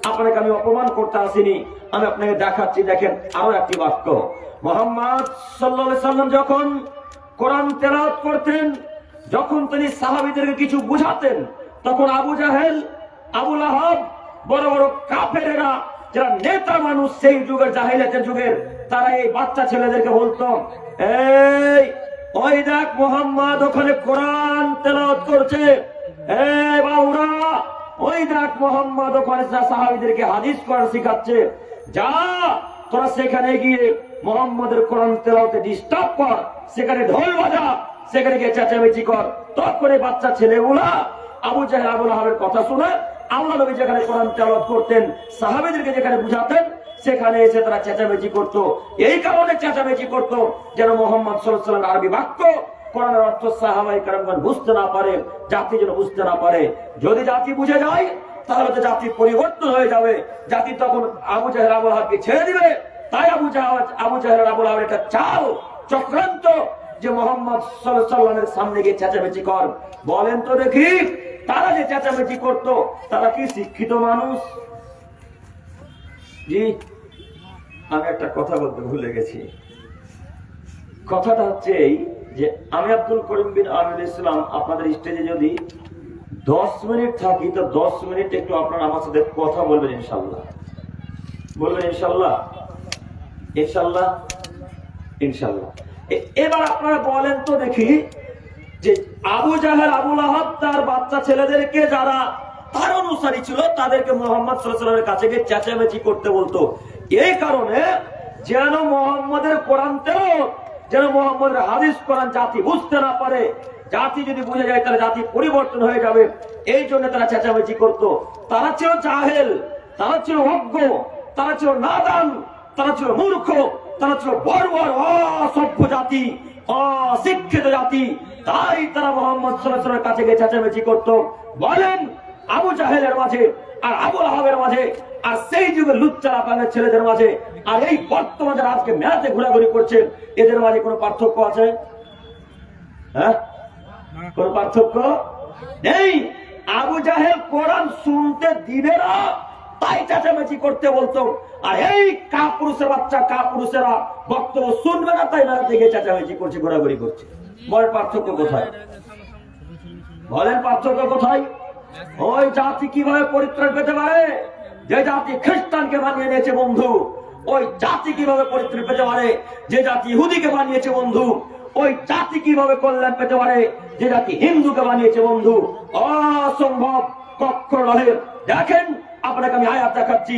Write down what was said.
আপনাকে আমি অপমান করতে আসিনি, আমি আপনাকে দেখাচ্ছি। দেখেন আরো একটি বাক্য, মুহাম্মদ সাল্লাল্লাহু আলাইহি সাল্লাম যখন কোরআন তেলাওয়াত করতেন, যখন তিনি সাহাবীদেরকে কিছু বুঝাতেন, তখন আবু জাহেল, আবু লাহাব, বড় বড় কাফেরেরা, যারা নেতা মানুষ সেই যুগের, জাহেলিয়াতের যুগের, তারা এই বাচ্চা ছেলেদেরকে বলতো, এই ওই দেখ মুহাম্মদ ওখানে কোরআন তেলাওয়াত করছে, এই বাউরা ওই দেখ মুহাম্মদ ওখানে সাহাবীদেরকে হাদিস কোরআন শিখাচ্ছে, যা তোরা সেখানে গিয়ে মুহাম্মদের কোরআন তেলাওয়াতে ডিস্টার্ব কর, সেখানে ঢোল বাজা, সেখানে গিয়ে চেঁচামেচি কর। তখন এই বাচ্চা ছেলেগুলা আবু জাহেল, আবু লাহাবের কথা শুনে আল্লাহ নবী যেখানে কোরআন তেলাওয়াত করতেন, সাহাবীদেরকে যেখানে বুঝাতেন, সেখানে এসে তারা চেঁচামেচি করতো। এই কারণে চেঁচামেচি করতো যেন মুহাম্মদ সাল্লাল্লাহু আলাইহি ওয়াসাল্লাম আরবি বাক্য কোরআনের অর্থ সাহাবায়ে কেরামগণ বুঝতে না পারে, জাতি যেন বুঝতে না পারে। যদি জাতি বুঝে যায় তাহলে তো জাতি পরিবর্তন হয়ে যাবে, জাতি তখন আবু জাহেল, আবু লাহাবকে ছেড়ে দিবে। তাই আবু জাহেল, আবু লাহাবের একটা চাল, চক্রান্ত, যে মুহাম্মদ সাল্লাল্লাহু আলাইহি ওয়াসাল্লামের সামনে গিয়ে চেঁচামেচি কর। বলেন তো দেখি, তারা যে চেঁচামেচি করতো, তারা কি শিক্ষিত মানুষ? জি, আমি একটা কথা বলতে ভুলে গেছি। কথাটা হচ্ছে এই যে, আমি আব্দুল করিম বিন আমিনুল ইসলাম আপনাদের স্টেজে যদি 10 মিনিট থাকি, তো 10 মিনিট একটু আপনারা আমার সাথে কথা বলবেন ইনশাল্লাহ। বলবেন ইনশাল্লাহ? ইনশাল্লাহ, ইনশাল্লাহ। এবার আপনারা বলেন তো দেখি, যে আবু জাহেল, আবু লাহাব তার বাচ্চা ছেলেদেরকে, যারা তার অনুসারী ছিল, তাদেরকে মুহাম্মদ সাল্লাল্লাহু আলাইহি ওয়াসাল্লামের কাছে গিয়ে চেঁচামেচি করতে বলতো, এই কারণে যেন মুহাম্মদের কোরআন তেলাওয়াত, যেন মুহাম্মদের হাদিস কোরআন জাতি বুঝতে না পারে। জাতি যদি বুঝে যায় তাহলে জাতি পরিবর্তন হয়ে যাবে, এই জন্য তারা চেঁচামেচি করতো। তারা ছিল জাহেল, তারা ছিল অজ্ঞ, তারা ছিল নাদান, তারা ছিল মূর্খ, তারা ছিল বর্বর অসভ্য জাতি, অশিক্ষিত জাতি। তাই তারা মুহাম্মদ সাল্লাল্লাহু আলাইহি ওয়াসাল্লামের কাছে গিয়ে চেঁচামেচি করতো। বলেন আবু জাহেলের মাঝে আর আবু লাহাবের মাঝে, আর সেই যুগের লুচ্চারা পানের ছেলেদের মাঝে, আর এই বর্তমানে আজকে মেলাতে ঘোরাঘুরি করছে, এদের মাঝে কোনো পার্থক্য আছে? হ্যাঁ, কোন পার্থক্য নেই। আবু জাহেল কোরআন শুনতে দিবে না, তাই চেঁচামেচি করতে বলতো, আর এই কাপুরুষের বাচ্চা, কাপুরুষেরা বক্তব্য শুনবে না, তাই মেলাতে গিয়ে চেঁচামেচি করছে, ঘোরাঘুরি করছে। বলেন পার্থক্য কোথায়? বলেন পার্থক্য কোথায়? ওই জাতি কিভাবে পরিত্রাণ পেতে পারে? যে জাতি খ্রিস্টানকে বানিয়ে নিয়েছে বন্ধু, ওই জাতি কিভাবে পরিত্রাণ পেতে পারে? যে জাতি ইহুদিকে বানিয়েছে বন্ধু, ওই জাতি কিভাবে কল্যাণ পেতে পারে? যে জাতি হিন্দুকে বানিয়েছে বন্ধু। অসম্ভব, কখনো নয়। দেখেন আপনাকে আমি আয়াত দেখাচ্ছি,